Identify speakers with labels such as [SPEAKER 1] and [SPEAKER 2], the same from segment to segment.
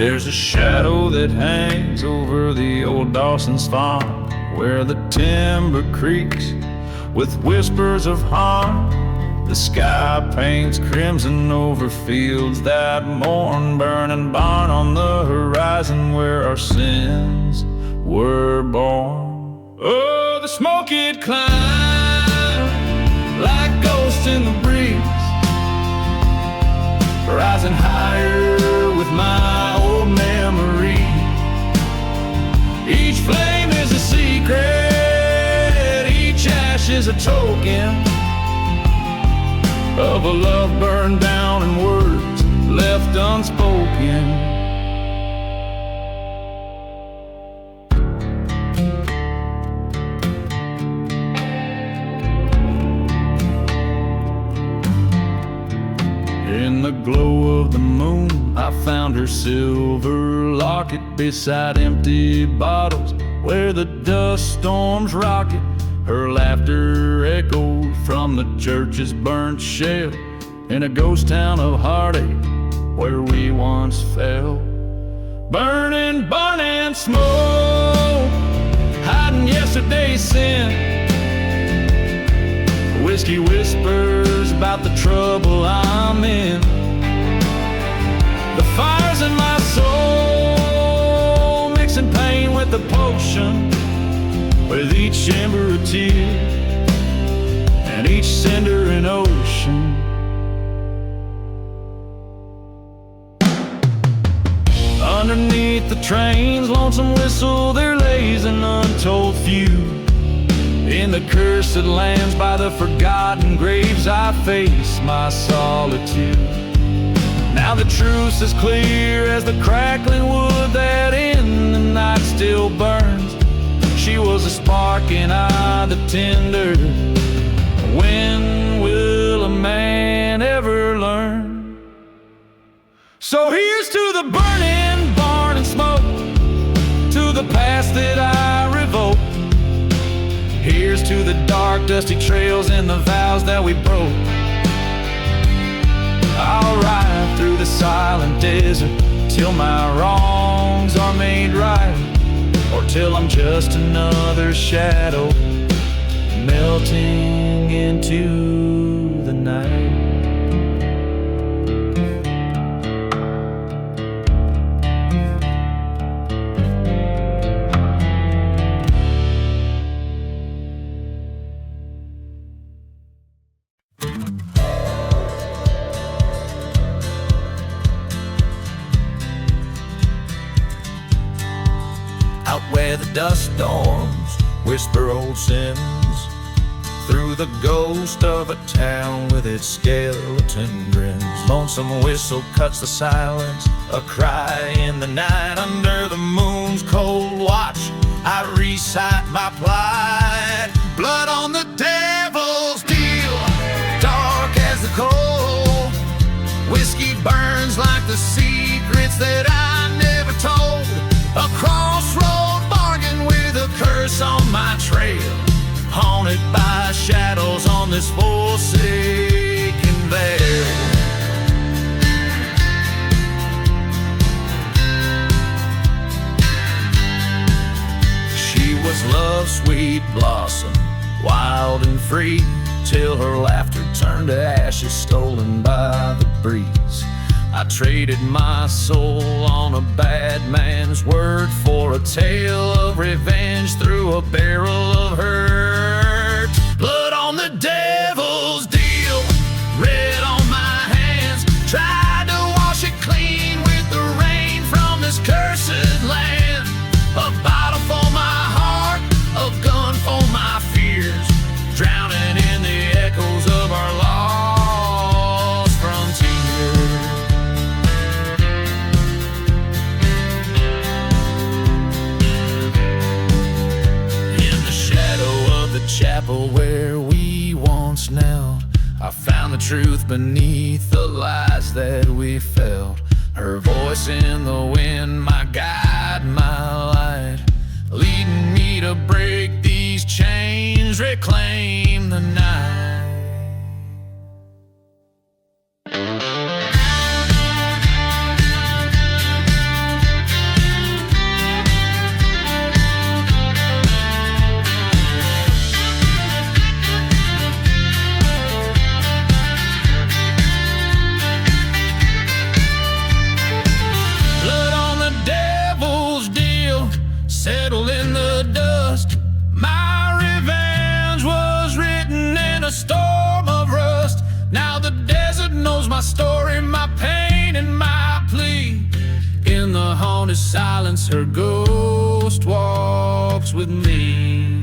[SPEAKER 1] There's a shadow that hangs over the old Dawson's farm, where the timber creaks with whispers of harm. The sky paints crimson over fields that mourn, burning barn on the horizon where our sins were born. Oh, the smoke it climbed like ghosts in the breeze, rising higher with my old memory. Each flame is a secret, each ash is a token of a love burned down and words left unspoken. In the glow of the moon, I found her silver locket beside empty bottles where the dust storms rocket. Her laughter echoed from the church's burnt shell in a ghost town of heartache where we once fell. Burning, burning smoke, hiding yesterday's sin. Whiskey whispers about the trouble I'm in. The fire's in my soul, mixing pain with the potion, with each ember a tear and each cinder an ocean. Underneath the train's lonesome whistle there lays an untold feud. In the cursed lands by the forgotten graves I face my solitude. Now the truth is clear as the crackling wood that in the night still burns. She was a spark and I the tinder. When will a man ever learn? So here's to the burning barn and smoke, to the past that I revoke. Here's to the dark, dusty trails and the vows that we broke. I'll ride through the silent desert till my wrongs are made right, or till I'm just another shadow melting into the night. Out where the dust storms whisper old sins, through the ghost of a town with its skeleton grins. Lonesome whistle cuts the silence, a cry in the night. Under the moon's cold watch I recite my plight. Blood on the devil's deal, dark as the coal. Whiskey burns like the secrets that I never told. A crossroad bargain with a curse on my trail, haunted by shadows on this forsaken vale. She was love's sweet blossom, wild and free, till her laughter turned to ashes stolen by the breeze. I traded my soul on a bad man's word for a tale of revenge through a barrel of hurt. Blood on the devil's deal, red on my hands. Tried to wash it clean with the rain from this cursed land. A bottle for my heart, a gun for my fears, drowning in the echoes of our lost frontier. Chapel where we once knelt, I found the truth beneath the lies that we felt. Her voice in the wind, my guide, my light, leading me to break these chains, reclaim the night. nights her ghost walks with me.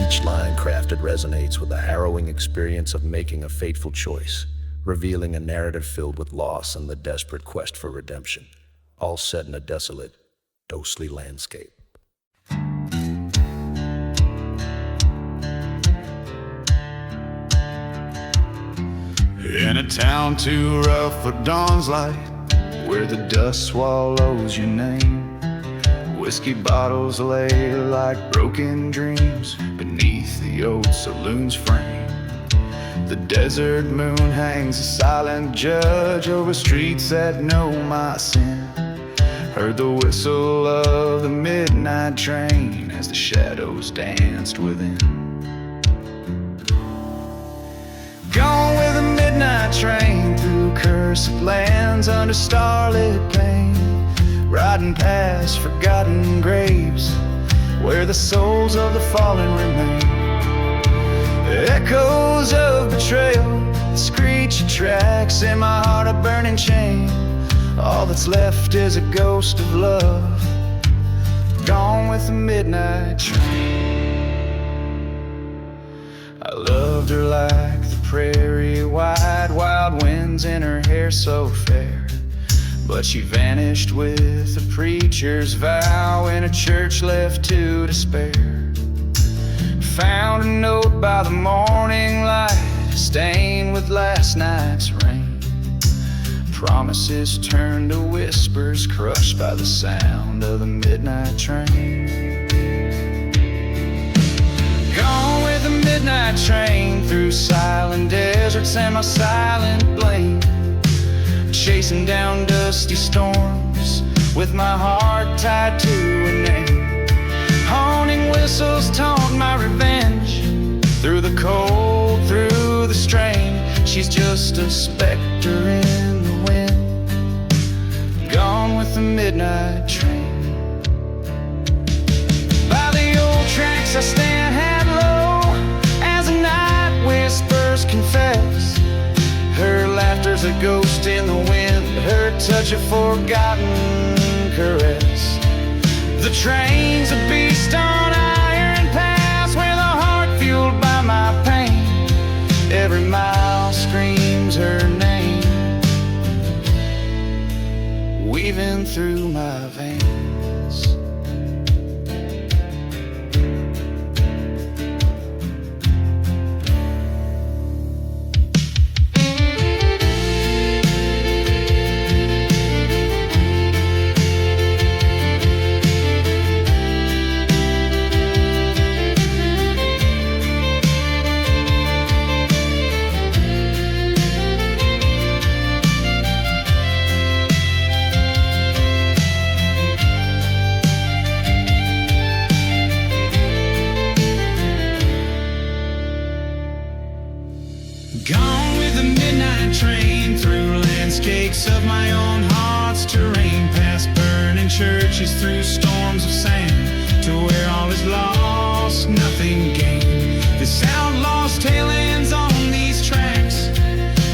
[SPEAKER 2] Each line crafted resonates with the harrowing experience of making a fateful choice, revealing a narrative filled with loss and the desperate quest for redemption, all set in a desolate, ghostly landscape.
[SPEAKER 1] In a town too rough for dawn's light, where the dust swallows your name, whiskey bottles lay like broken dreams beneath the old saloon's frame. The desert moon hangs a silent judge over streets that know my sin. Heard the whistle of the midnight train as the shadows danced within. Gone with the midnight train through cursed lands under starlit pain, riding past forgotten graves where the souls of the fallen remain. Echoes of betrayal, the screech of tracks in my heart, a burning chain. All that's left is a ghost of love, gone with the midnight train. I loved her like the prairie wide, wild winds in her hair so fair, but she vanished with the preacher's vow in a church left to despair. Found a note by the morning light, stained with last night's rain. Promises turned to whispers, crushed by the sound of the midnight train. Gone with the midnight train through silent deserts and my silent blame, chasing down dusty storms with my heart tied to a name. Haunting whistles taunt my revenge through the cold, through the strain. She's just a specter in the wind, gone with the midnight train. By the old tracks I stand head low as the night whispers confess. Her laughter's a ghost in the wind, her touch a forgotten caress. The train's a beast on iron paths where the heart fueled by my pain. Every mile screams her name, weaving through my veins. Gone with the midnight train through landscapes of my own heart's terrain, past burning churches, through storms of sand, to where all is lost, nothing gained. This outlaw's tale ends on these tracks,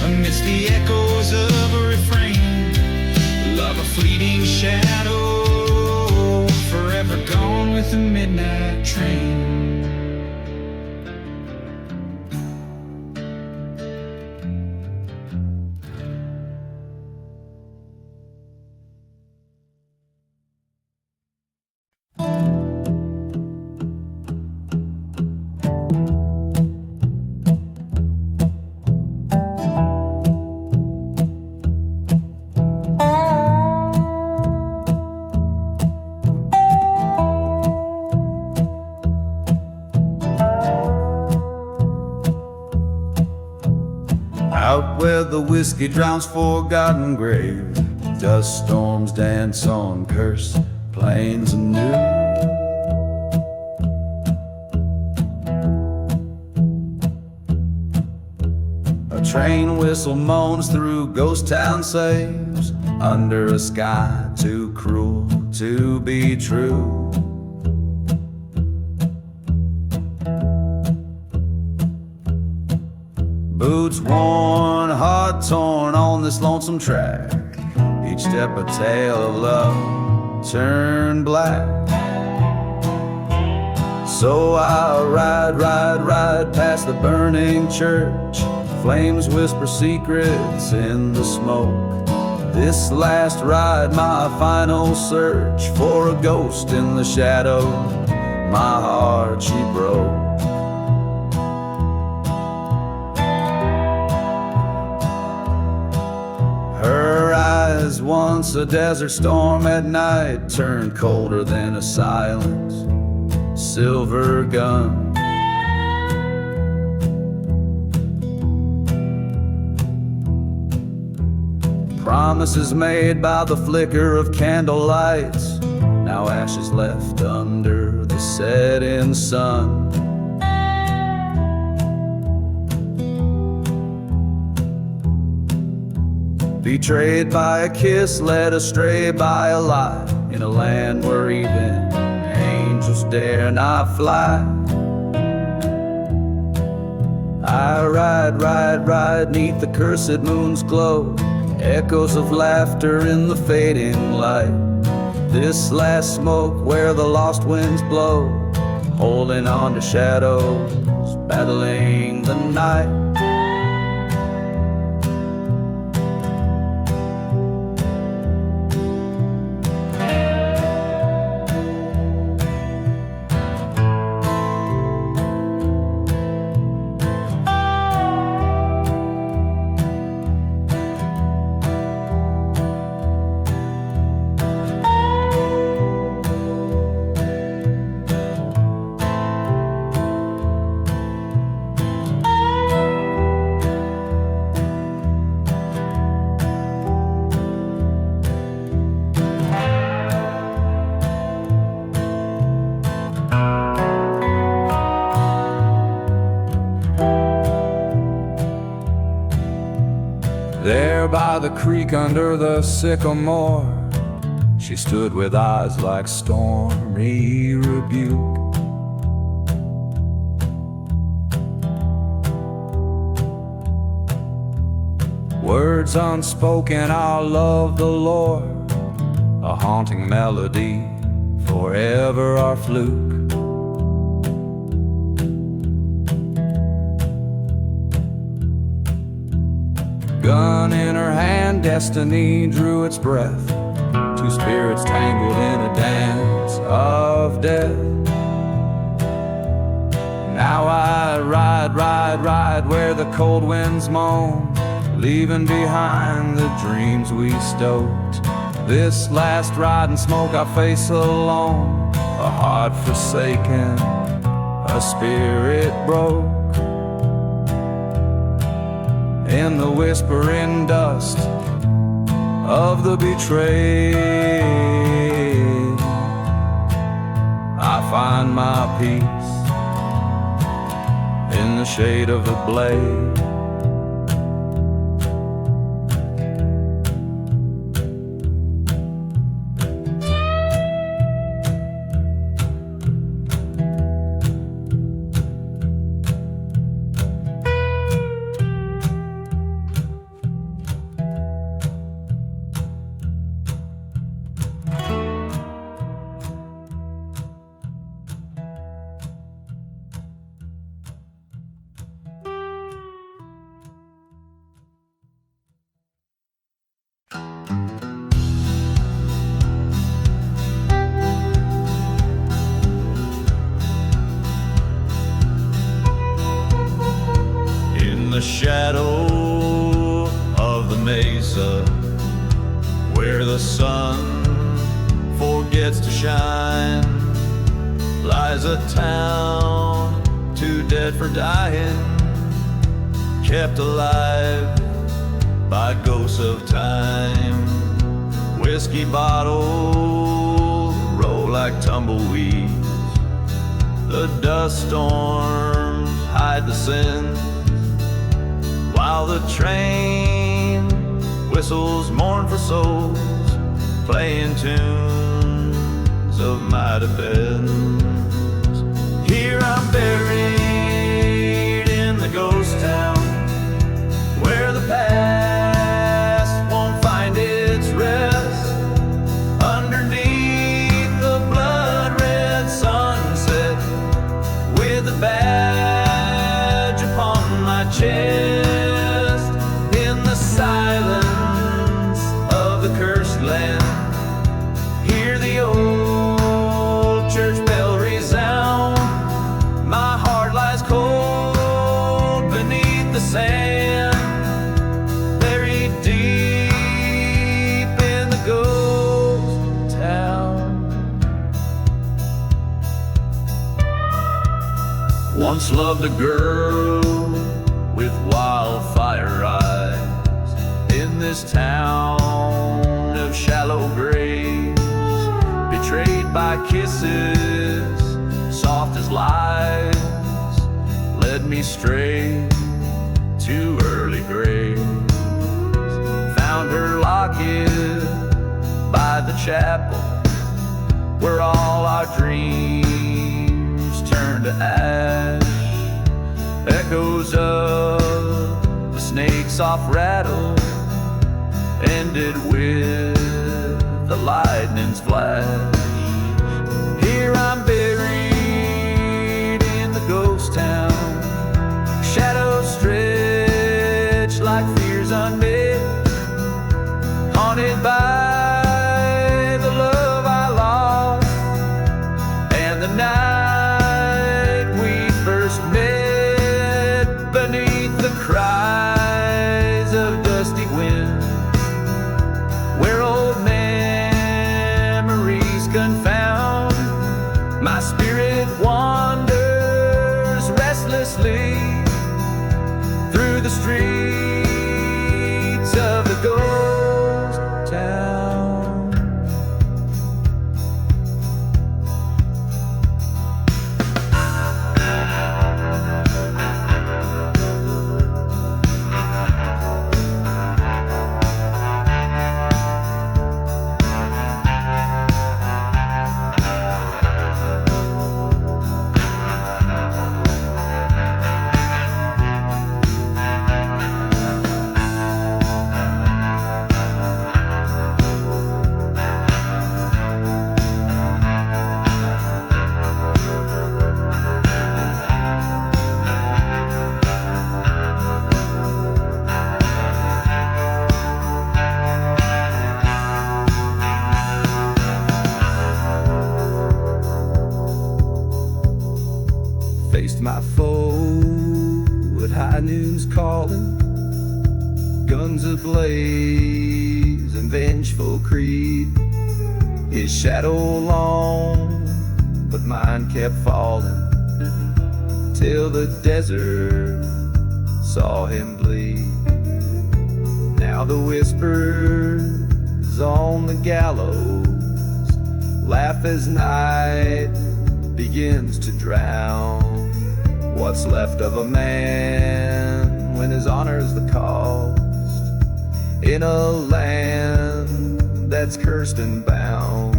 [SPEAKER 1] amidst the echoes of a refrain. Love a fleeting shadow, forever gone with the midnight train.
[SPEAKER 3] Out where the whiskey drowns forgotten graves, dust storms dance on cursed plains anew. A train whistle moans through ghost town saves under a sky too cruel to be true. Boots worn, heart torn on this lonesome track, each step a tale of love turned black. So I ride past the burning church. Flames whisper secrets in the smoke. This last ride, my final search for a ghost in the shadow. My heart she broke. Her eyes, once a desert storm at night, turned colder than a silent silver gun. Promises made by the flicker of candlelight, now ashes left under the setting sun. Betrayed by a kiss, led astray by a lie, in a land where even angels dare not fly. I ride neath the cursed moon's glow, echoes of laughter in the fading light. This last smoke where the lost winds blow, holding on to shadows, battling the night. There by the creek under the sycamore, she stood with eyes like stormy rebuke. Words unspoken, our love the Lord, a haunting melody, forever our fluke. Gun in her hand, destiny drew its breath. Two spirits tangled in a dance of death. Now I ride where the cold winds moan, leaving behind the dreams we stoked. This last ride and smoke I face alone, a heart forsaken, a spirit broke. In the whispering dust of the betrayed, I find my peace in the shade of the blade. The shadow of the mesa, where the sun forgets to shine, lies a town too dead for dying, kept alive by ghosts of time. Whiskey bottles roll like tumbleweeds, the dust storms hide the sins,
[SPEAKER 1] while the train whistles mournful souls, playing tunes of my defense. Here I'm buried in the ghost town, where the past won't find its rest. Underneath the blood-red sunset, with a badge upon my chest, in the silence of the cursed land, hear the old church bell resound. My heart lies cold beneath the sand, buried deep in the ghost town. Once loved a girl with wildfire eyes, in this town of shallow graves, betrayed by kisses soft as lies, led me straight to early graves. Found her locket by the chapel, where all our dreams turned to ash. Echoes of the snake's soft rattle ended with the lightning's flash. Here I'm buried in the ghost town, shadows stretch like fears unmet, haunted by the love I lost, and the night we first met, beneath the cries of dusty wind, where old memories confound. My spirit wanders restlessly through the streets of the ghost town. Faced my foe at high noon's calling, guns ablaze and vengeful creed. His shadow long, but mine kept falling, till the desert saw him bleed. Now the whispers on the gallows laugh as night begins to drown what's left of a man when his honor's the cost, in a land that's cursed and bound.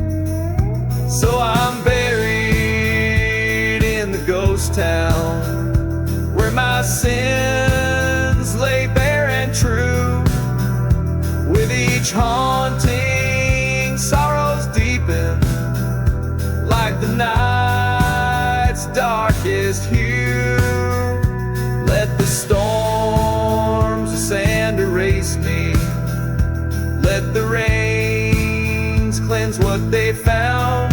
[SPEAKER 1] So I'm buried in the ghost town, where my sins lay bare and true, with each haunting sorrows deepen like the night's darkest hue. Let the storms of sand erase me, let the rains cleanse what they found.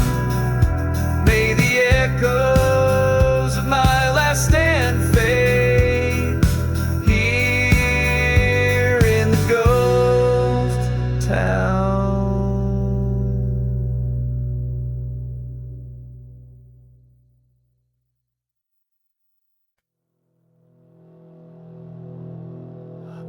[SPEAKER 1] May the echoes of my last stand fade here in the ghost town.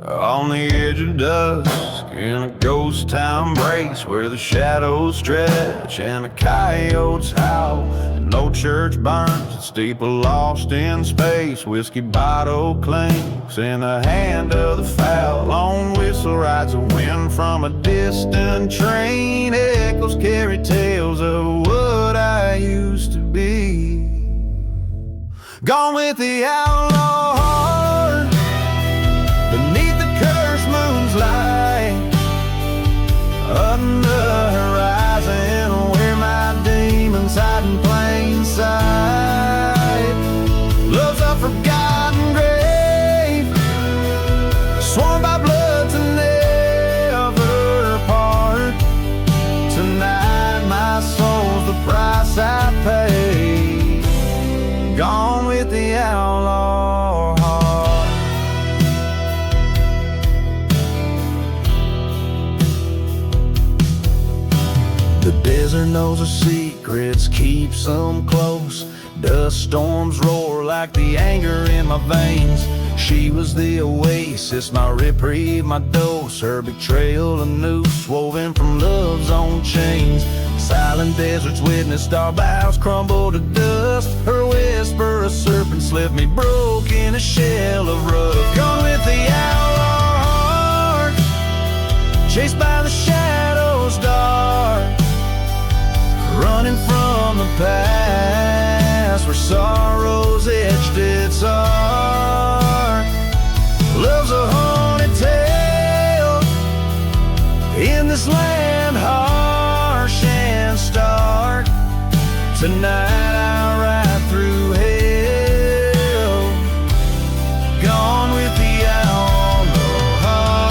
[SPEAKER 1] On the edge of dusk, in a ghost town breaks, where the shadows stretch and the coyotes howl, and No church burns, steeple lost in space. Whiskey bottle clinks in the hand of the foul. Long whistle rides the wind from a distant train. Echoes carry tales of what I used to be. Gone with the outlaw heart, beneath the cursed moon's light. Under the horizon where my demons hide in plain sight. Love's a forgotten grave, sworn by blood to never part. Tonight my soul's the price I pay. Gone with the outlaw heart. The desert knows her secrets, keeps them close. Dust storms roar like the anger in my veins. She was the oasis, my reprieve, my dose. Her betrayal, a noose woven from love's own chains. Silent deserts witnessed our vows crumble to dust. Her whisper, a serpent left me broke in a shell of rust. Gone with the outlaw heart, chased by the shadows dark. Running from the past where sorrows etched its art. Love's a haunted tale in this land harsh and stark. Tonight I ride through hell, gone with the outlaw heart.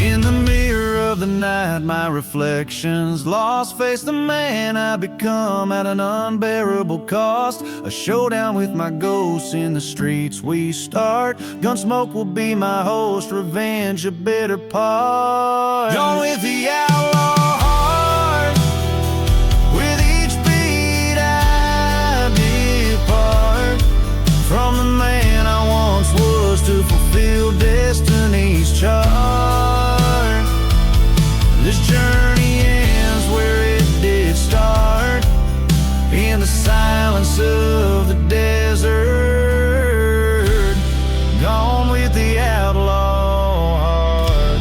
[SPEAKER 1] In the mirror of the night, my reflections lost face the man I become at an unbearable cost. A showdown with my ghosts in the streets we start. Gunsmoke will be my host, revenge a bitter part. Gone with the outlaw heart, with each beat I depart from the man I once was to fulfill destiny's chart. This journey ends where it did start, in the silence of the desert. Gone with the outlaw heart.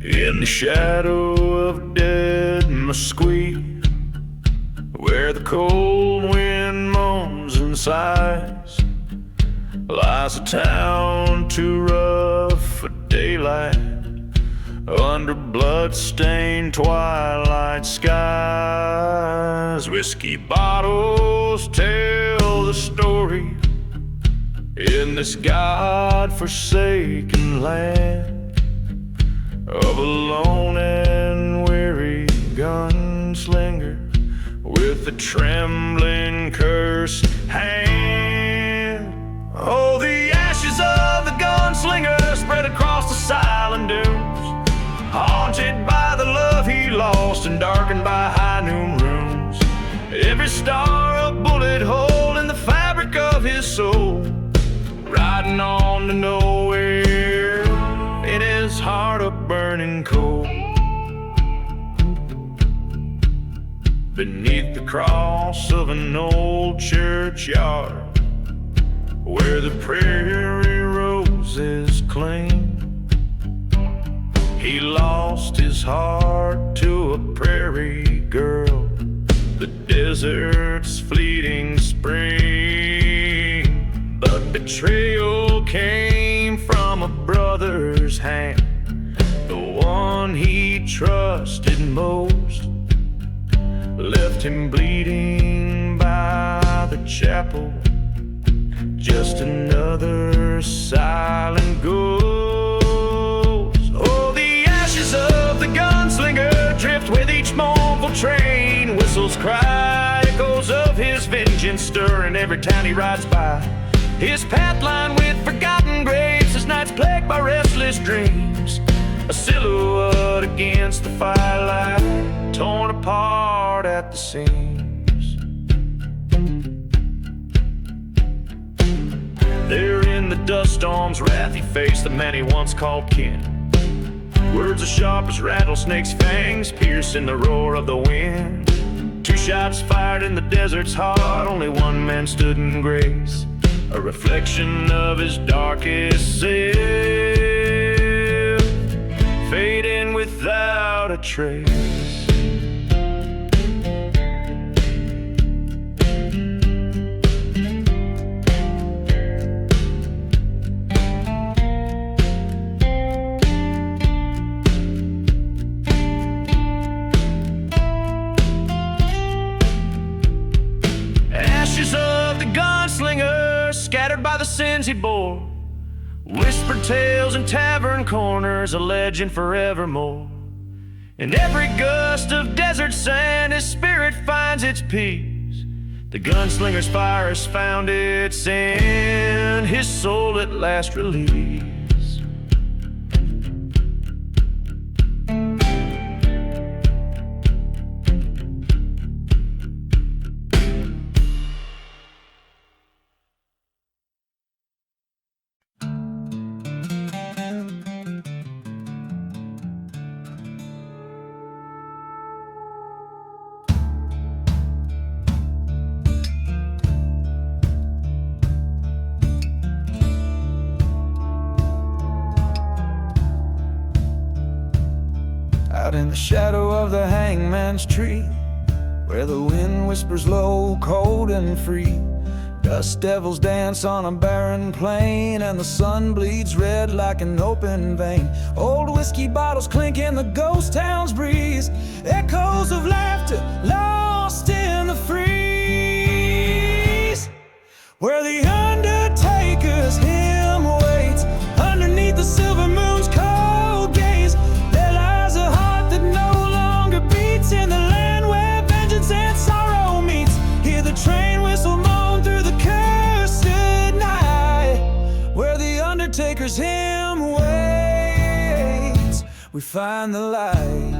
[SPEAKER 1] In the shadow of dead mesquite, where the cold wind moans and sighs, lies a town too rough for daylight, under blood-stained twilight skies. Whiskey bottles tell the story in this God-forsaken land of a lone and weary gunslinger with a trembling cursed hand. Oh, the ashes of the gunslinger spread across the silent dunes, haunted by the love he lost and darkened by high noon runes. Every star a bullet hole in the fabric of his soul, riding on to nowhere in his heart a burning coal. Beneath the cross of an old churchyard, where the prairie roses cling, he lost his heart to a prairie girl, the desert's fleeting spring. But betrayal came from a brother's hand, the one he trusted most, left him bleeding by the chapel, just another silent ghost. Oh, the ashes of the gunslinger drift with each mournful train, whistles cry, echo his vengeance stirring every town he rides by. His path lined with forgotten graves, his nights plagued by restless dreams. A silhouette against the firelight, torn apart at the seams. There in the dust storm's wrath he faced the man he once called kin. Words as sharp as rattlesnakes' fangs, piercing the roar of the wind. 2 shots fired in the desert's heart, only one man stood in grace, a reflection of his darkest self, fading without a trace. Ashes of the gunslinger scattered by the sins he bore, whispered tales in tavern corners, a legend forevermore. In every gust of desert sand his spirit finds its peace. The gunslinger's fire has found its end, his soul at last released.
[SPEAKER 3] Out in the shadow of the hangman's tree, where the wind whispers low, cold and free, dust devils dance on a barren plain, and the sun bleeds red like an open vein. Old whiskey bottles clink in the ghost town's breeze, echoes of laughter lost in the freeze, where the undertaker's hymn waits underneath the silver moon's cold gaze. There lies a heart that no longer beats in the land where vengeance and sorrow meets. Hear the train whistle moan through the cursed night, where the undertaker's hymn waits. We find the light.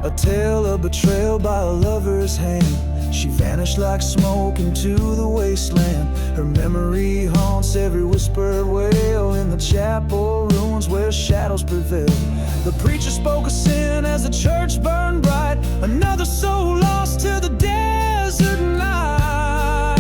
[SPEAKER 3] A tale of betrayal by a lover's hand. She vanished like smoke into the wasteland. Her memory haunts every whispered wail in the chapel ruins where shadows prevail. The preacher spoke of sin as the church burned bright, another soul lost to the desert night,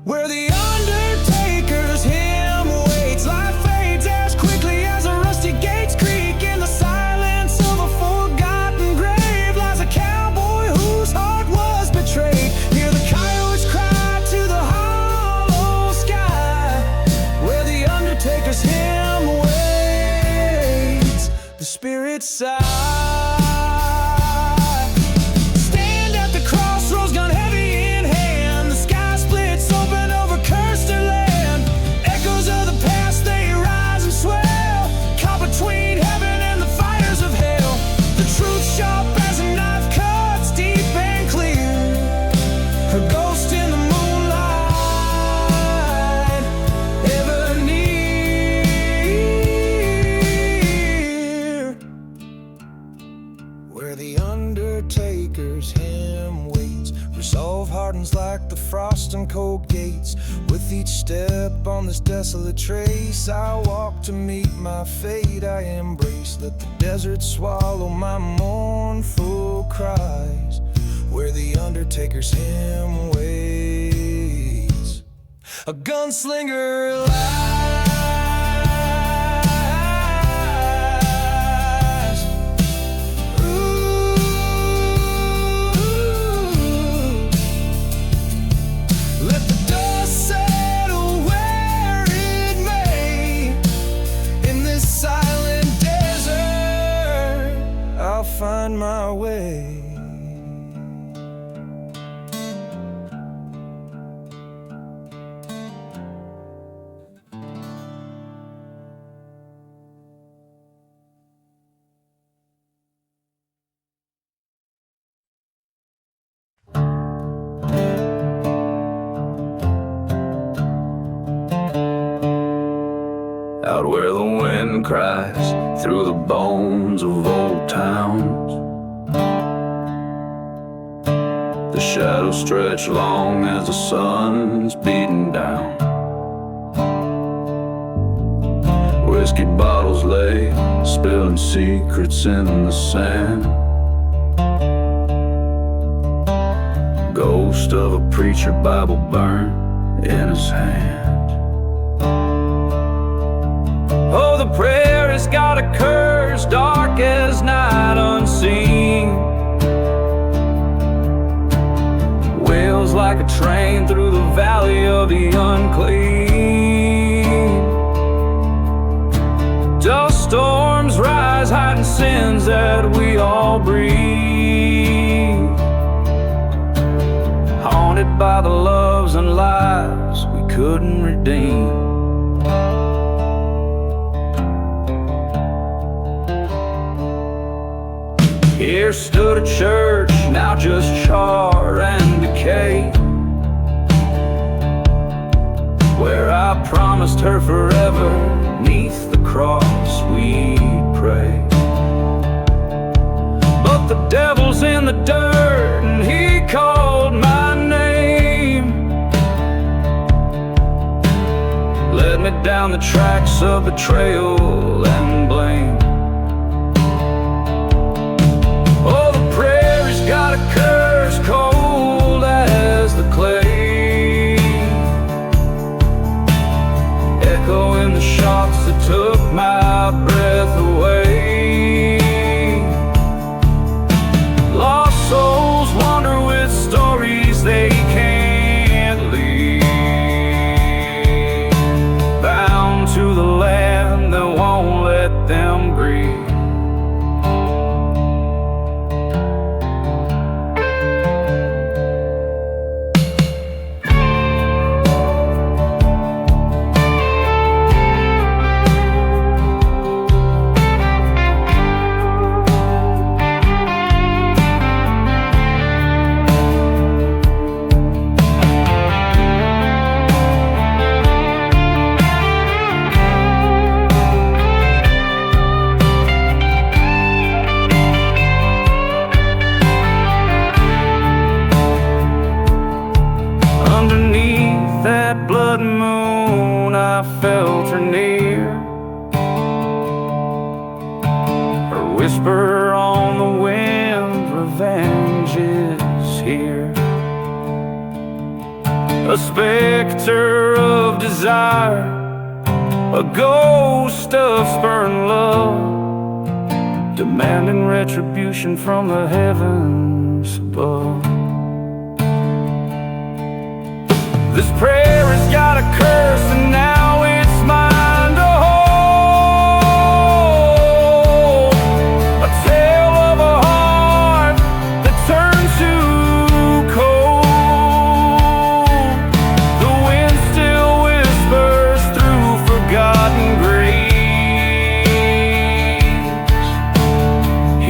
[SPEAKER 3] where the undertaker's hymn waits. Life fades as quickly as a rusty gates creak. In the silence of a forgotten grave lies a cowboy whose heart was betrayed. Hear the coyotes cry to the hollow sky, where the undertaker's hymn waits. The spirit sigh. Stand at the crossroads, gun heavy in hand. The sky splits open over cursed land. Echoes of the past, they rise and swell, caught between heaven and the fires of hell. The truth sharp as a knife cuts deep and clear. Her ghost in the moonlight, ever near, where the undertaker's hymn waits. Resolve hardens like the frost and cold gates. With each step on this desolate trace, I walk to meet my fate I embrace. Let the desert swallow my mournful cries, where the undertaker's hymn waits. A gunslinger lies. Ooh. Let the dust settle where it may. In this silent desert, I'll find my way. out where the wind cries through the bones of old towns. The shadows stretch long as the sun's beating down. Whiskey bottles lay, spilling secrets in the sand. Ghost of a preacher, Bible burned in his hand. Oh, the prairie's got a curse, dark as night unseen. Wails like a train through the valley of the unclean. Dust storms rise, hiding sins that we all breathe. Haunted by the loves and lives we couldn't redeem. Here stood a church, now just char and decay, where I promised her forever, 'neath the cross we'd pray. But the devil's in the dirt and he called my name, led me down the tracks of betrayal and blame. Oh, the prairie's got a curse, cold as the clay, echoing the shots that took my breath away. Lost souls wander with stories they can't leave, bound to the land that won't let them grieve. Blood moon, I felt her near, her whisper on the wind, revenge is here. A specter of desire, a ghost of spurned love, demanding retribution from the heavens above. This prairie's got a curse and now it's mine to hold, a tale of a heart that turned too cold. The wind still whispers through forgotten graves.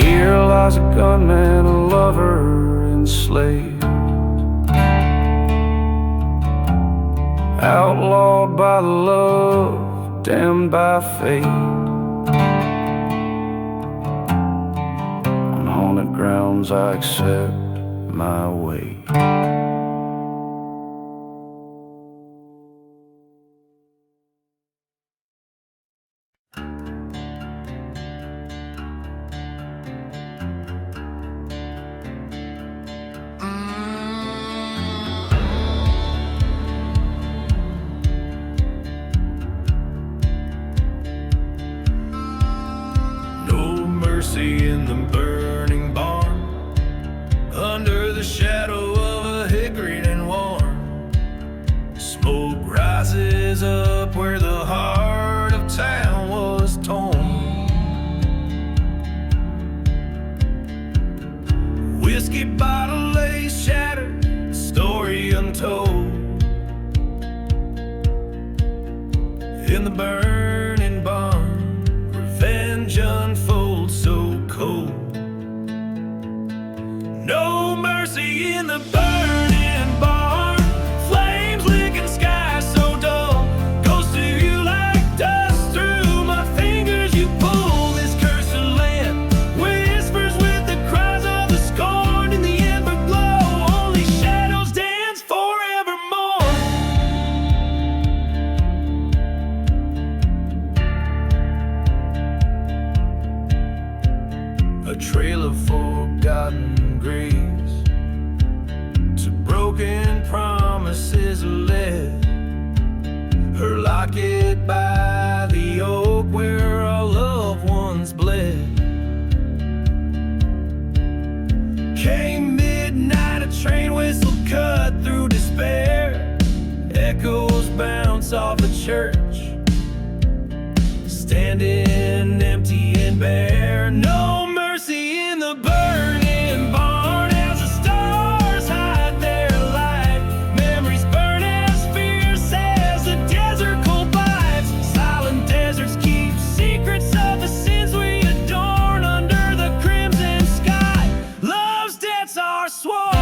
[SPEAKER 3] Here lies a gunman, a lover enslaved, outlawed by love, damned by fate. On haunted grounds I accept my way. In the burning barn, under the shadow of a hickory and warm, smoke rises up where the heart of town was torn. Whiskey bottle lay shattered, story untold. In the burning barn, revenge unfolds so cold. No mercy in the burning barn, flames licking sky so dull, goes to you like dust through
[SPEAKER 1] a trail of forgotten graves, to broken promises led. Her locket by the oak where our loved ones bled. Came midnight, a train whistle cut through despair. Echoes bounce off the church, standing empty and bare. No mercy in the burning barn as the stars hide their light. Memories burn as fierce as the desert cold bites. Silent deserts keep secrets of the sins we adorn under the crimson sky. Love's debts are sworn.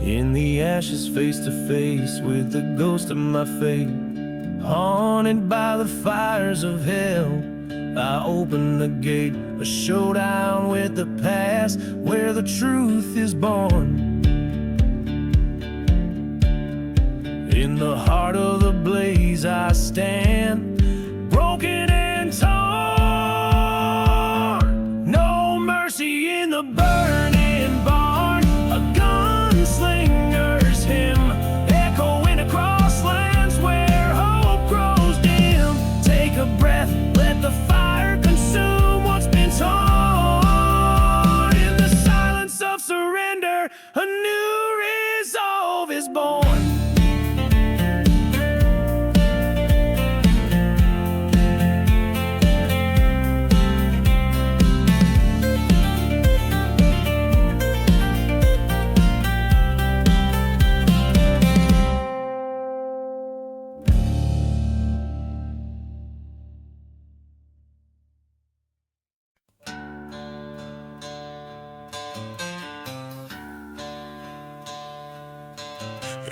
[SPEAKER 1] In the ashes, face to face with the ghost of my fate, haunted by the fires of hell, I open the gate, a showdown with the past where the truth is born. In the heart of the blaze I stand, broken and torn. No mercy in the burning barn, a gunslinger's hymn, echoing across lands where hope grows dim. Take a breath, let the fire consume what's been torn. In the silence of surrender, a new resolve is born.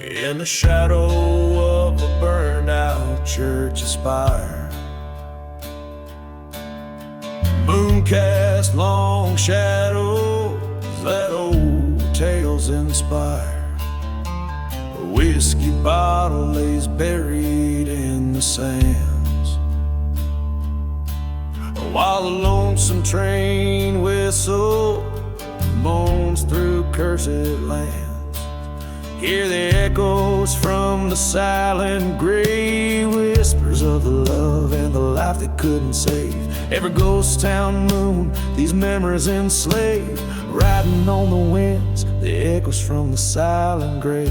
[SPEAKER 2] In the shadow of a burned-out church spire, moon cast long shadows that old tales inspire. A whiskey bottle lays buried in the sands, while a lonesome train whistle moans through cursed lands. Hear the echoes from the silent grave, whispers of the love and the life that couldn't save. Every ghost town moon, these memories enslaved, riding on the winds, the echoes from the silent grave.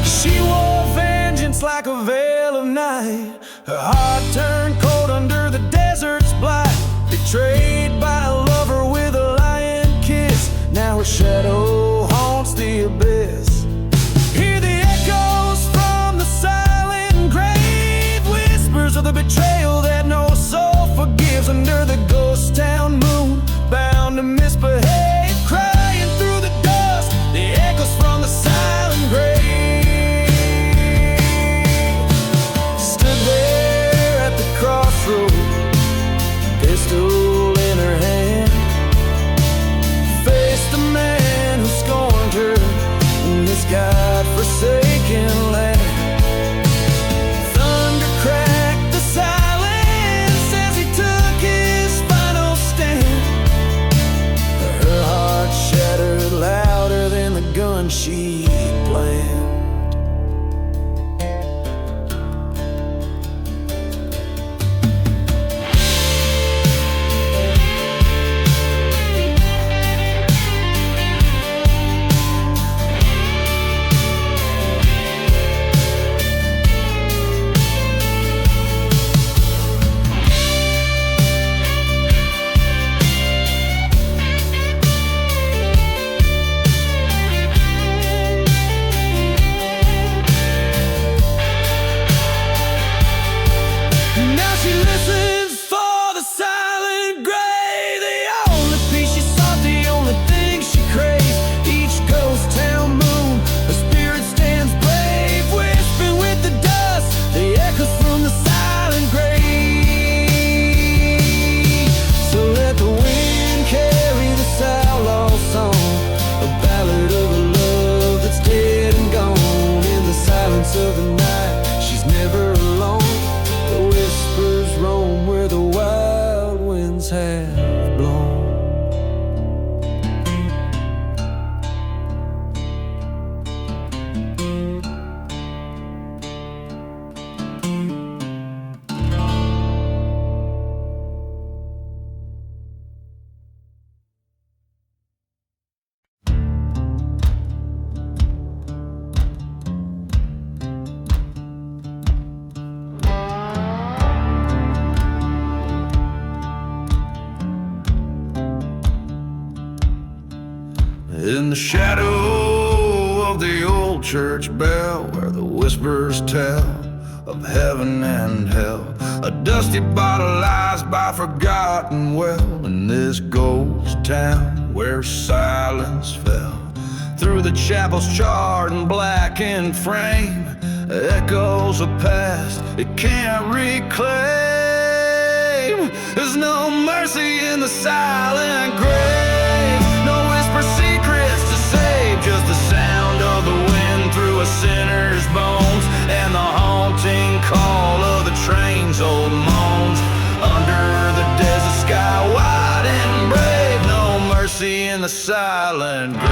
[SPEAKER 2] She wore vengeance like a veil of night, her heart turned cold under the desert's blight. Betrayed by a lover with a lying kiss, now her shadow haunts the abyss. Hear the echoes from the silent grave, whispers of the betrayal that no soul forgives. Under the ghost town moon, bound to misbehave, crying through the dust, the echoes from the silent grave. Stood there
[SPEAKER 3] In the shadow of the old church bell, where the whispers tell of heaven and hell, a dusty bottle lies by forgotten well. In this ghost town where silence fell, through the chapel's charred and blackened frame, echoes of past it can't reclaim. There's no mercy in the silent grave, no whisper secrets to save, just the sound of the wind through a sinner's bones, and the haunting call of the train's old moans. Under the desert sky wide and brave, no mercy in the silent grave.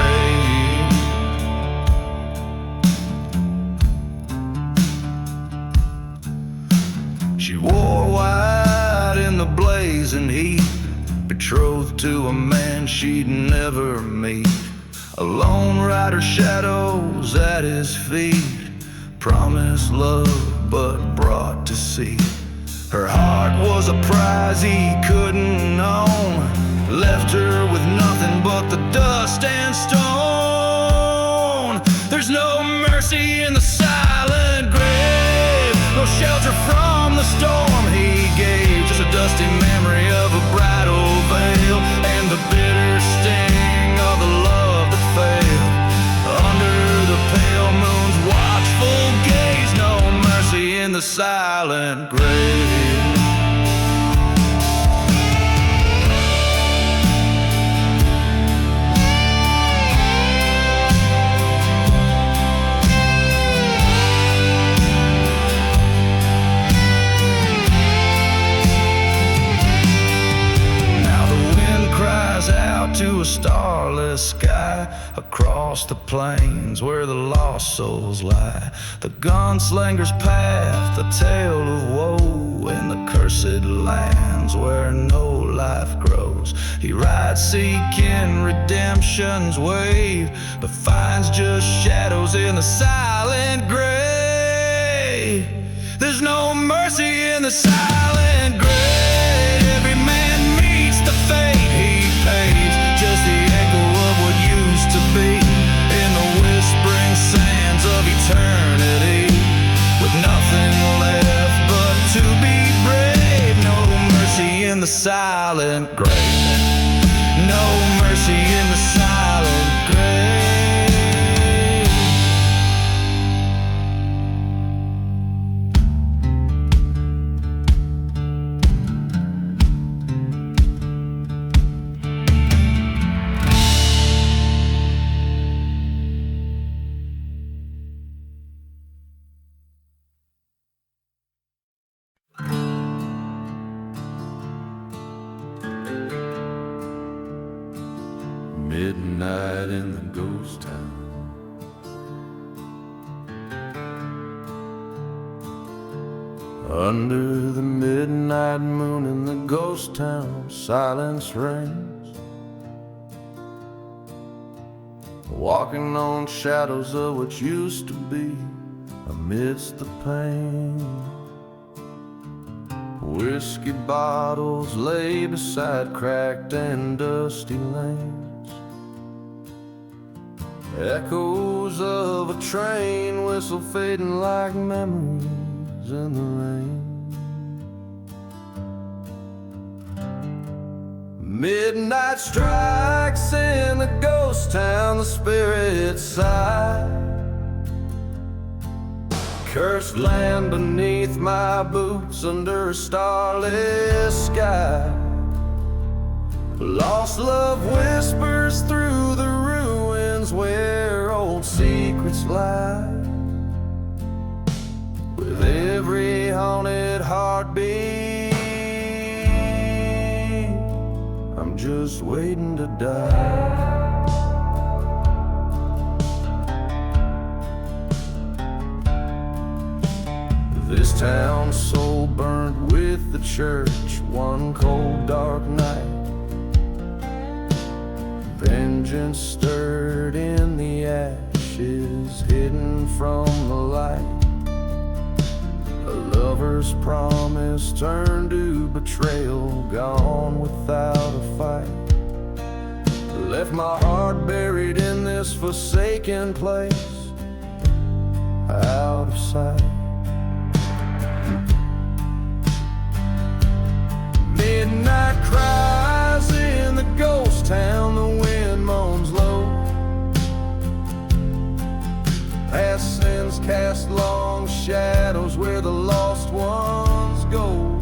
[SPEAKER 3] She wore white in the blazing heat, betrothed to a man she'd never meet. A lone rider shadows at his feet, promised love but brought deceit. Her heart was a prize he couldn't own, left her with nothing but the dust and stone. There's no mercy in the silent grave, no shelter from the storm he gave, just a dusty memory of a bridal veil, and the bitter sting of the love that failed. Under the pale moon's watchful gaze, no mercy in the silent grave. Out to a starless sky, across the plains where the lost souls lie. The gunslinger's path, the tale of woe, in the cursed lands where no life grows. He rides seeking redemption's wave, but finds just shadows in the silent grave. There's no mercy in the silent grave. Every man meets the fate he pays, just the echo of what used to be, in the whispering sands of eternity, with nothing left but to be brave. No mercy in the silent grave, no mercy in the silent grave. Midnight in the ghost town, under the midnight moon in the ghost town, silence reigns, walking on shadows of what used to be, amidst the pain. Whiskey bottles lay beside cracked and dusty lanes, echoes of a train whistle fading like memories in the rain. Midnight strikes in the ghost town, the spirits sigh. Cursed land beneath my boots, under a starless sky. Lost love whispers through the ruins where old secrets lie. With every haunted heartbeat, I'm just waiting to die. This town soul burned with the church one cold dark night. Vengeance stirred in the ashes, hidden from the light. A lover's promise turned to betrayal, gone without a fight. Left my heart buried in this forsaken place, out of sight. Midnight cries in the ghost town, the wind moans low. Past sins cast long shadows where the lost ones go.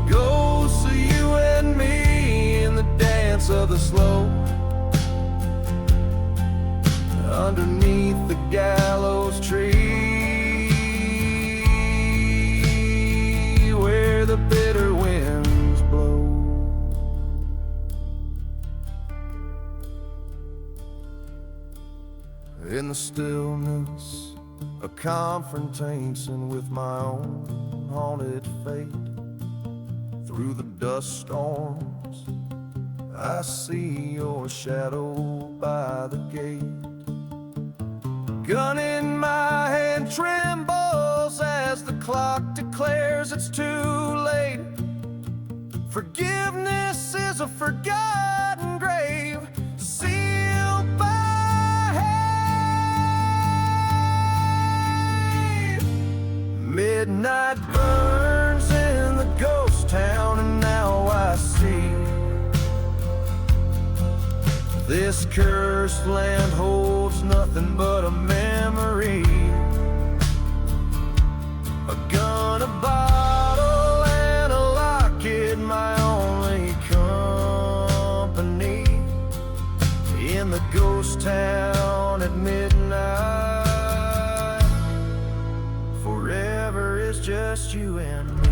[SPEAKER 3] Ghosts of you and me in the dance of the slow. Underneath the gallows tree, where the bitter winds blow. In the stillness, a confrontation with my own haunted fate. Through the dust storms, I see your shadow by the gate. Gun in my hand trembles as the clock declares it's too late. Forgiveness is a forgotten grave, sealed by hate. Midnight burns in the ghost town, and now I see this cursed land holds nothing but a memory. A gun, a bottle, and a locket, my only company. In the ghost town at midnight, forever is just you and me.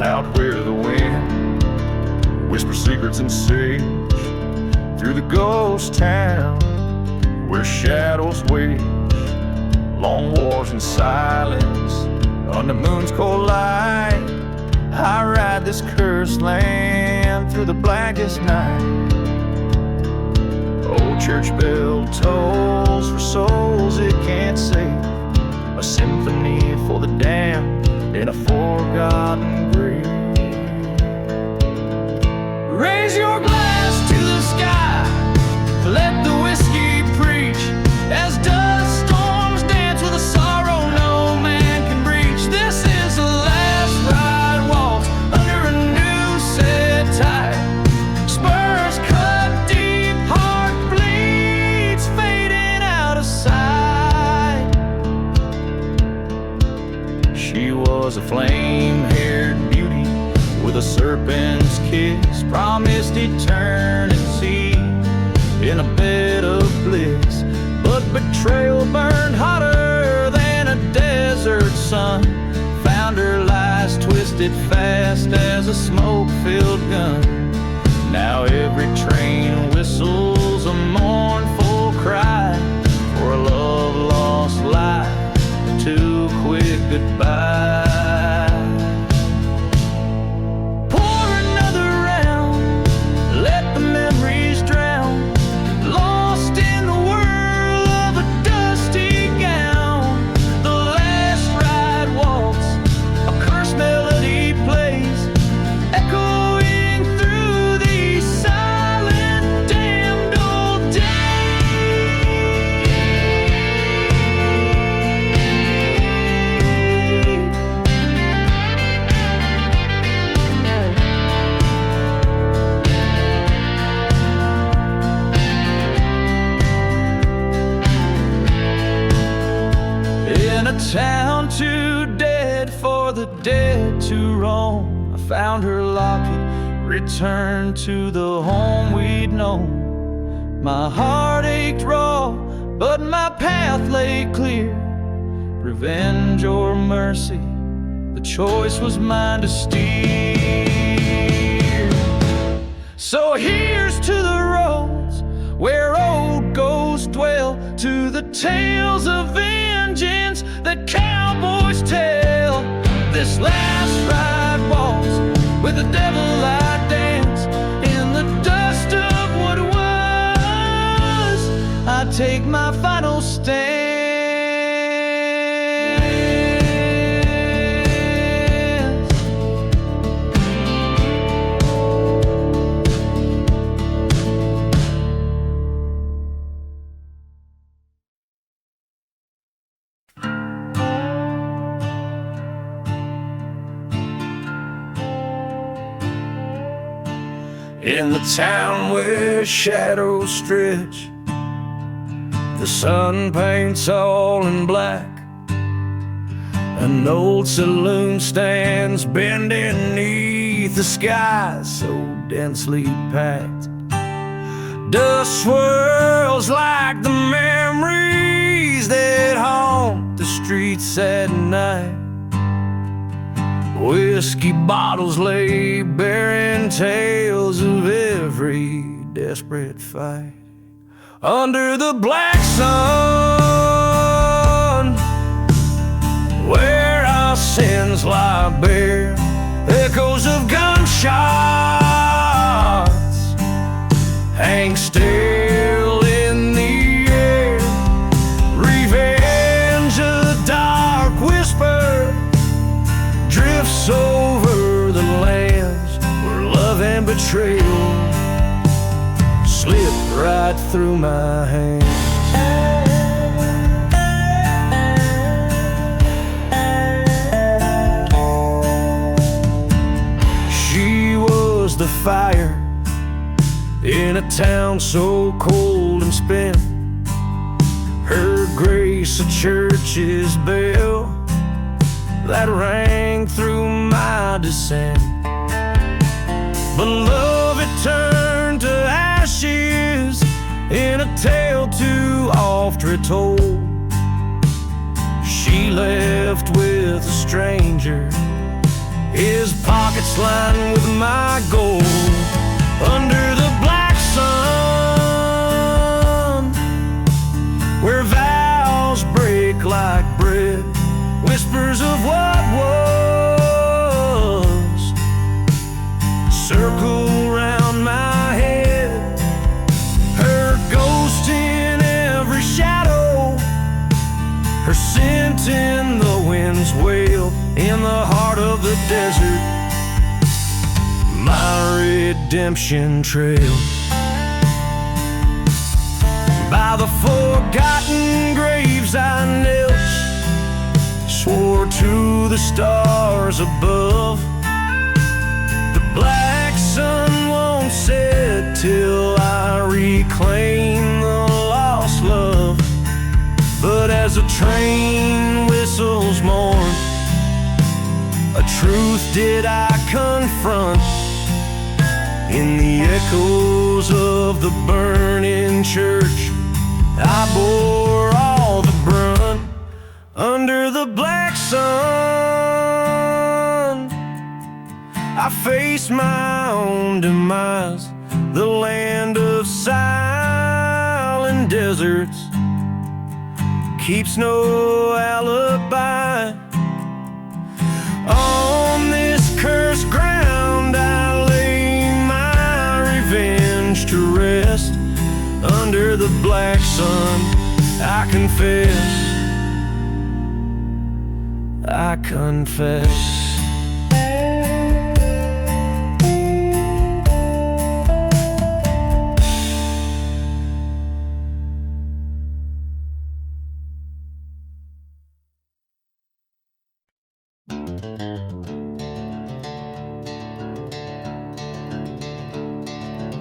[SPEAKER 1] Out where the wind whispers secrets and sage, through the ghost town where shadows wage long wars in silence on the moon's cold light. I ride this cursed land through the blackest night. Old church bell tolls for souls it can't save, a symphony for the damned in a forgotten grave. Raise your glass to the sky, let the whiskey preach, as dust storms dance with a sorrow no man can reach. This is the last ride waltz under a new set tide. Spurs cut deep, heart bleeds, fading out of sight. She was a flame-haired beauty with a serpent's kiss, promised eternity in a bed of bliss. But betrayal burned hotter than a desert sun, found her lies twisted fast as a smoke-filled gun. Now every train whistles a mournful cry for a love lost life, too quick goodbye. Pour another round, let the memories drown, lost in the whirl of a dusty gown. The last ride waltz, a cursed melody plays, echoing through these silent, damned old days. In a town too dead for the dead to roam, I found her locket, returned to the home we'd known. My heart ached raw, but my path lay clear. Revenge or mercy, the choice was mine to steer. So here's to the roads where old ghosts dwell, to the tales of vengeance that cowboys this last ride waltz with the devil I dance in the dust of what was. I take my final stand.
[SPEAKER 2] In the town where shadows stretch, the sun paints all in black. An old saloon stands bending beneath the sky so densely packed. Dust swirls like the memories that haunt the streets at night. Whiskey bottles lay bearing tales of every desperate fight. Under the black sun, where our sins lie bare, echoes of gunshots hang still in the air. Revenge, a dark whisper, drifts over the lands where love and betrayal slip right through my hands. She was the fire in a town so cold and spent, her grace a church's bell that rang through my descent. But love, it turned to ashes in a tale too oft retold. She left with a stranger, his pockets lined with my gold. Under the black sun, where vows break like bread, whispers of what was circle round my head. Her ghost in every shadow, her scent in the wind's wail. In the heart of the desert, my redemption trail. By the forgotten graves I knelt, swore to the stars above, the black sun won't set till I reclaim the lost love. But as a train whistles mourn, a truth did I confront. In the echoes of the burning church, I bore all the brunt. Under the black sun, I face my own demise. The land of silent deserts keeps no alibi. On this cursed ground I lay my revenge to rest. Under the black sun, I confess, I confess.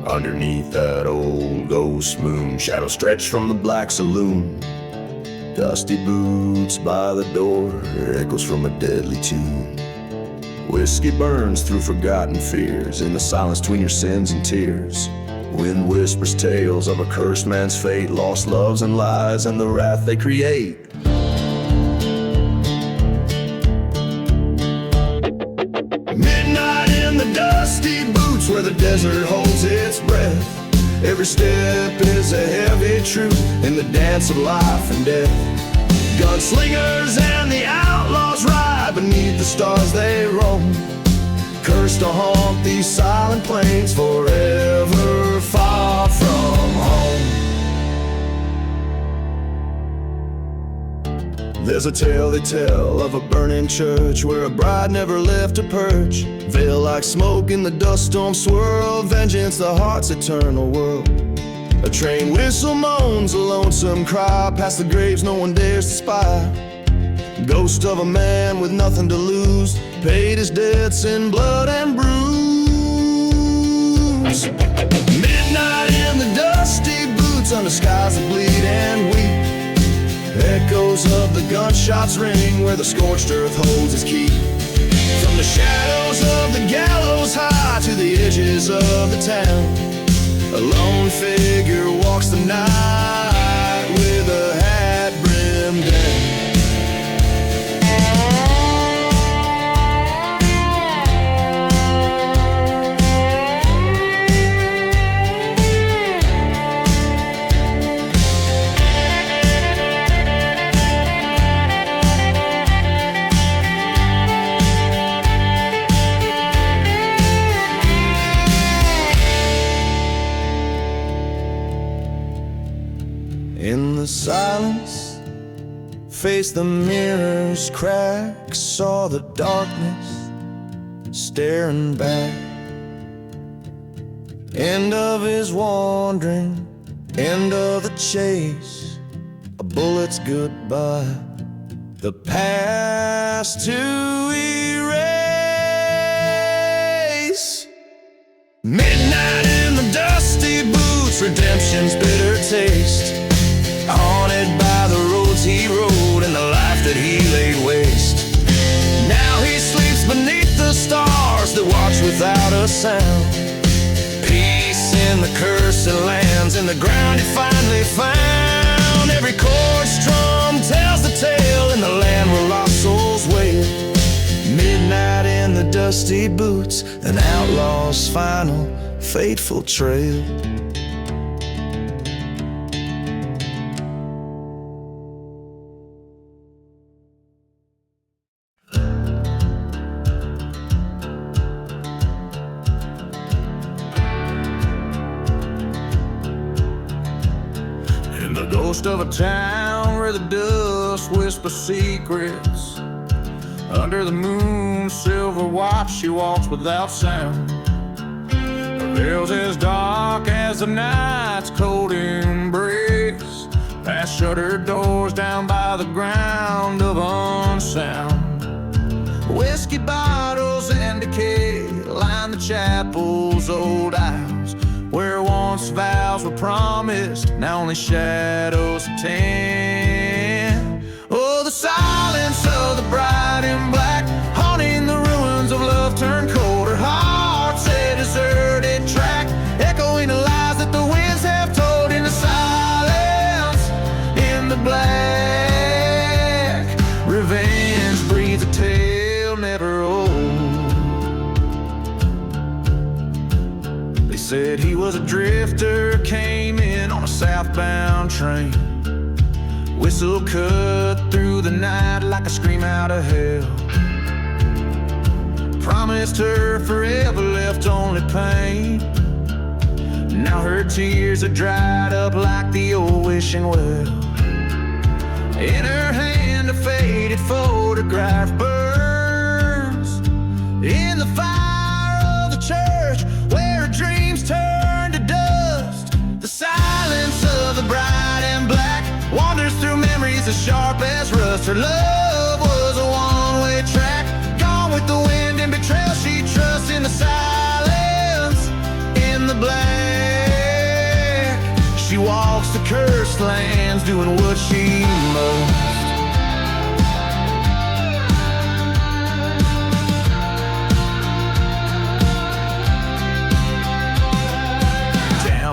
[SPEAKER 2] Underneath that old ghost moon, shadows stretch from the black saloon. Dusty boots by the door, echoes from a deadly tune. Whiskey burns through forgotten fears in the silence between your sins and tears. Wind whispers tales of a cursed man's fate, lost loves and lies and the wrath they create. Midnight in the dusty boots where the desert holds its breath. Every step is a heavy truth in the dance of life and death. Gunslingers and the outlaws ride
[SPEAKER 3] night beneath the stars they roam, cursed to haunt these silent plains forever, far from home. There's a tale they tell of a burning church where a bride never left her perch. Veil like smoke in the dust storm swirl, vengeance the heart's eternal world. A train whistle moans a lonesome cry, past the graves no one dares to spy. Ghost of a man with nothing to lose, paid his debts in blood and bruise. Midnight in the dusty boots, under skies that bleed and weep. Echoes of the gunshots ring where the scorched earth holds its key. From the shadows of the gallows high to the edges of the town, a lone figure walks the night with a hat brimmed down. In the silence, faced the mirror's crack, saw the darkness staring back. End of his wandering, end of the chase, a bullet's goodbye, the past to erase. Midnight in the dusty boots, redemption's bitter taste, haunted by the roads he rode and the life that he laid waste. Now he sleeps beneath the stars that watch without a sound. Peace in the cursed lands, in the ground he finally found. Every chord strum tells the tale in the land where lost souls wail. Midnight in the dusty boots, an outlaw's final fateful trail. The ghost of a town where the dust whispers secrets. Under the moon's silver watch she walks without sound. Her veil's as dark as the night's cold embrace, past shuttered doors down by the ground of unsound. Whiskey bottles and decay line the chapel's old aisles, where once vows were promised, now only shadows attend. Oh, the silence of the bride in black, haunting the ruins of love turned cold. Her heart's a deserted track, echoing the lies that the winds have told. In the silence, in the black, revenge breathes a tale never old. They said he was a drifter, came in on a southbound train. Whistle cut through the night like a scream out of hell. Promised her forever, left only pain. Now her tears are dried up like the old wishing well. In her hand a faded photograph burns in the fire of the church where her dreams turn to dust. The silence of the bride in black wanders through memories as sharp as rust. Her love was a one-way track, gone with the wind and betrayal she trusts. In the silence, in the black, she walks the cursed lands doing what she must.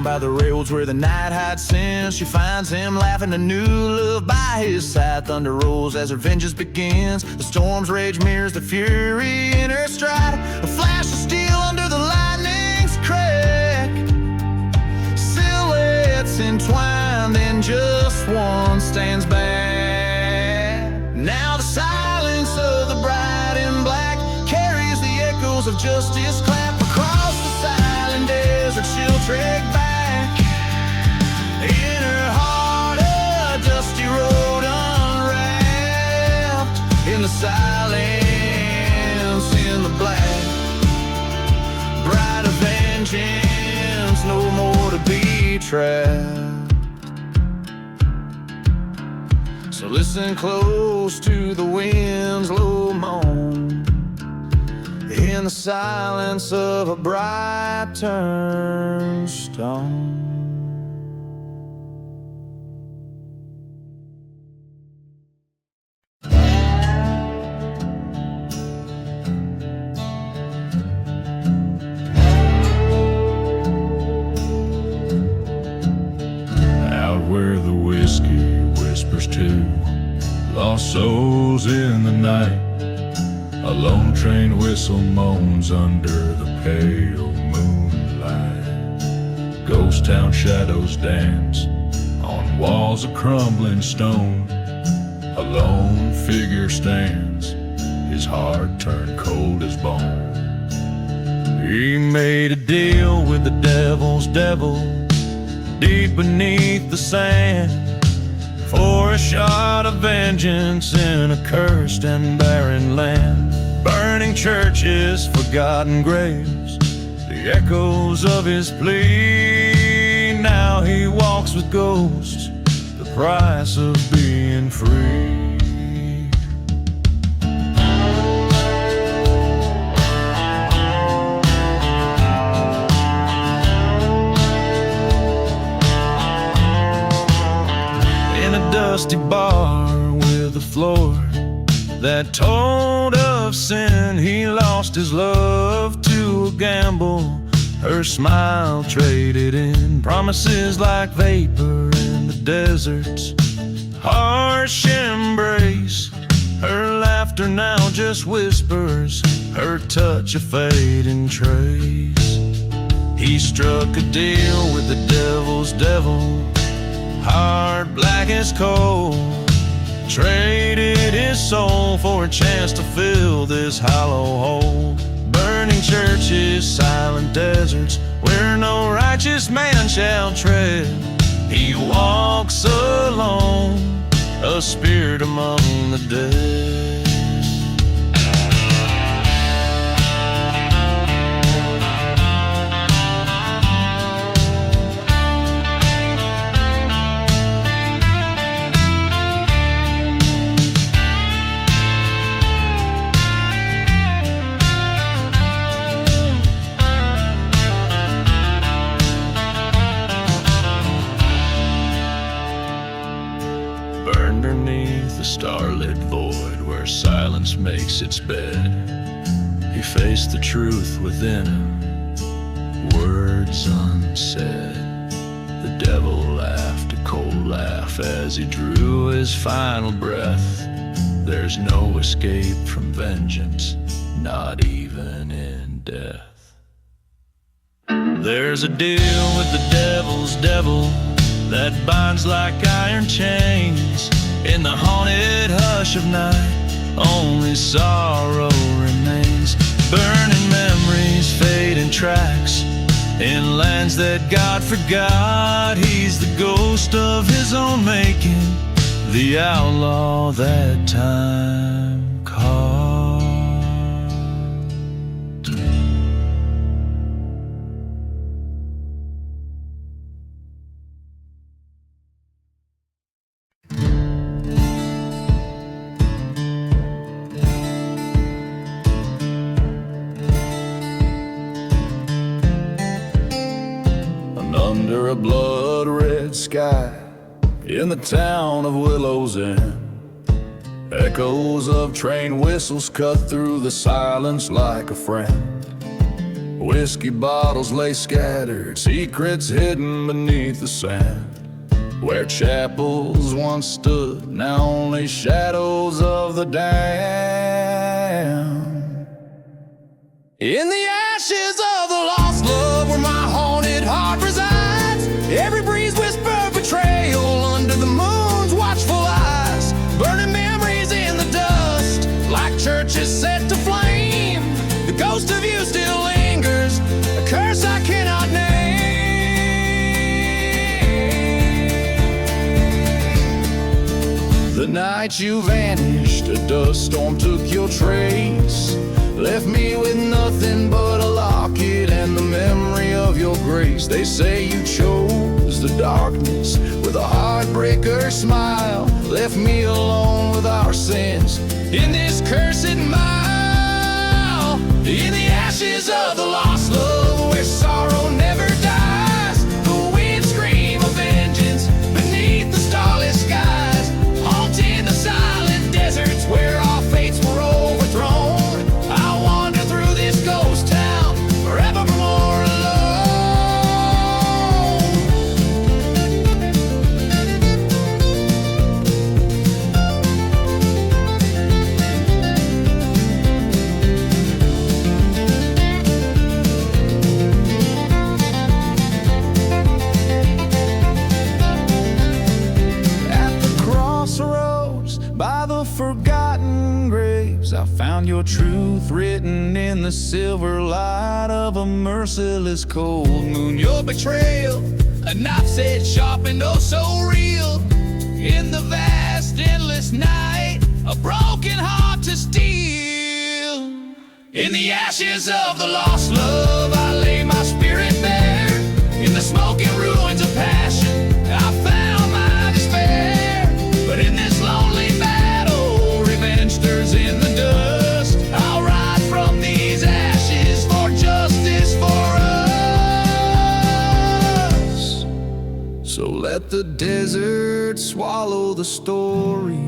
[SPEAKER 3] By the rails where the night hides sin, she finds him laughing, a new love by his side. Thunder rolls as her vengeance begins. The storm's rage mirrors the fury in her stride. A flash of steel under the lightning's crack, silhouettes entwined and just one stands back. Now the silence of the bride of justice clap across the silent desert. She'll trek back in her heart, a dusty road unwrapped in the silence, in the black. Bride of vengeance, no more to be trapped. So listen close to the wind's low moan in the silence of a bright turned stone.
[SPEAKER 1] Out where the whiskey whispers to lost souls in the night, a lone train whistle moans under the pale moonlight. Ghost town shadows dance on walls of crumbling stone. A lone figure stands, his heart turned cold as bone. He made a deal with the devil's devil deep beneath the sand, for a shot of vengeance in a cursed and barren land. Burning churches, forgotten graves, the echoes of his plea. Now he walks with ghosts, the price of being free. Dusty bar with a floor that told of sin. He lost his love to a gamble, her smile traded in. Promises like vapor in the desert's harsh embrace. Her laughter now just whispers, her touch a fading trace. He struck a deal with the devil's devil, heart black as coal, traded his soul for a chance to fill this hollow hole. Burning churches, silent deserts, where no righteous man shall tread. He walks alone, a spirit among the dead. Underneath the starlit void where silence makes its bed, he faced the truth within him, words unsaid. The devil laughed a cold laugh as he drew his final breath. There's no escape from vengeance, not even in death. There's a deal with the devil's devil that binds like iron chains. In the haunted hush of night, only sorrow remains. Burning memories, fading tracks, in lands that God forgot. He's the ghost of his own making, the outlaw that time caught. Under a blood-red sky, in the town of Willow's End, echoes of train whistles cut through the silence like a friend. Whiskey bottles lay scattered, secrets hidden beneath the sand. Where chapels once stood, now only shadows of the damned. In the ashes of the lost love, where my haunted heart resides, every breeze whisper betrayal under the moon's watchful eyes. Burning memories in the dust, like churches set to flame. The ghost of you The night you vanished, a dust storm took your trace, left me with nothing but a locket and the memory of your grace. They say you chose the darkness with a heartbreaker smile, left me alone with our sins in this cursed mile. In the ashes of the lost love where sorrow never dies, the winds scream of vengeance beneath the starless skies, haunting the silent deserts where our fates were overthrown. I wander through this ghost town, forevermore alone. By the forgotten graves, I found your truth written in the silver light of a merciless cold moon. Your betrayal, a knife's edge sharpened, oh so real. In the vast, endless night, a broken heart to steal. In the ashes of the lost love, I lay my spirit bare. In the smoking ruins of passion, I found my despair. But in this lonely battle, revenge stirs in the dust. I'll rise from these ashes for justice for us. So let the desert swallow the story,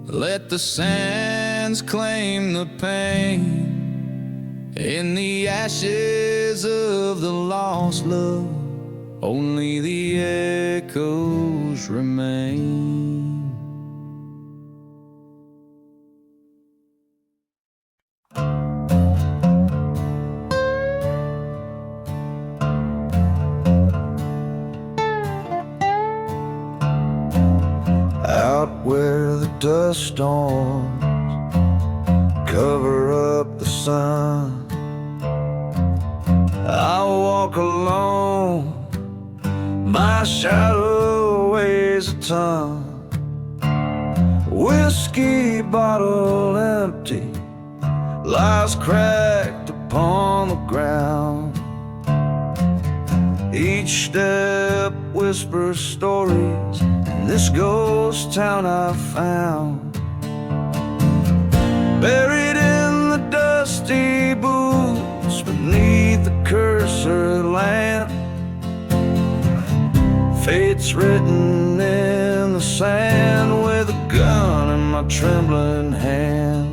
[SPEAKER 1] let the sands claim the pain. In the ashes of the lost love, only the echoes remain.
[SPEAKER 3] Out where the dust storms cover up the sun, I walk alone, my shadow weighs a ton. Whiskey bottle empty lies cracked upon the ground. Each step whispers stories in this ghost town I've found. Buried in the dusty boots beneath the cursed land, fate's written in the sand with a gun in my trembling hand.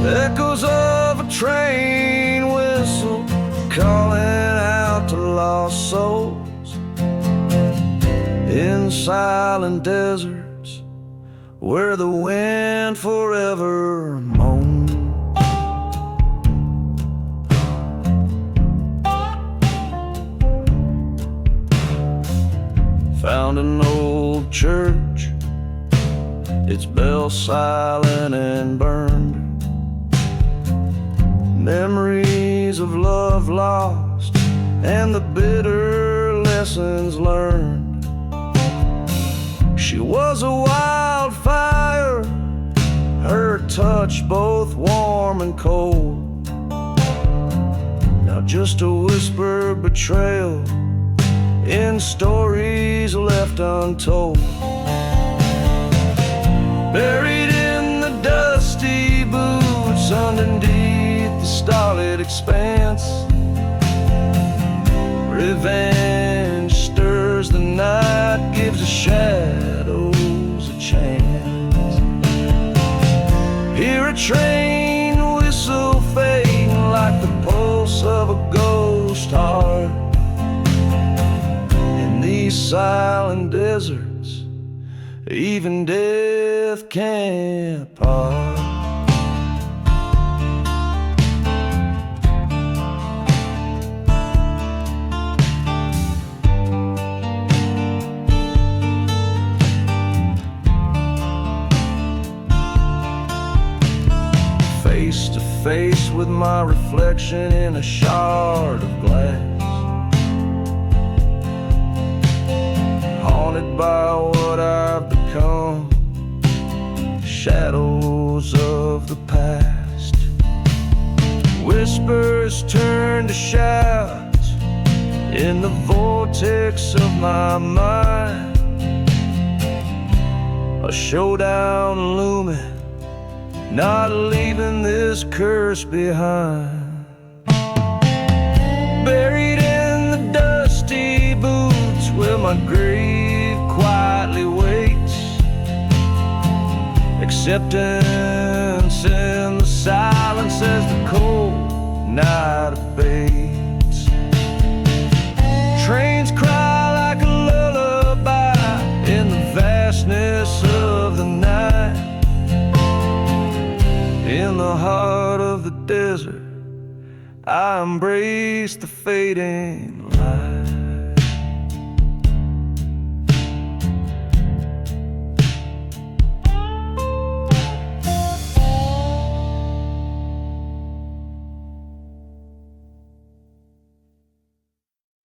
[SPEAKER 3] Echoes of a train whistle calling out to lost souls in silent deserts where the wind forever moans. Found an old church, its bell silent and burned. Memories of love lost and the bitter lessons learned. She was a wildfire, her touch both warm and cold. Now just a whispered betrayal in stories left untold. Buried in the dusty boots underneath the starlit expanse, revenge stirs the night, gives the shadows a chance. Hear a train whistle fading like the pulse of a ghost heart. In these silent deserts, even death can't part. Face to face with my reflection in a shard of glass, haunted by what I've of the past. Whispers turn to shouts in the vortex of my mind. A showdown looming, not leaving this curse behind. Buried in the dusty boots where my grave quietly waits. Acceptance in the silence as the cold night abates. Trains cry like a lullaby in the vastness of the night. In the heart of the desert, I embrace the fading light.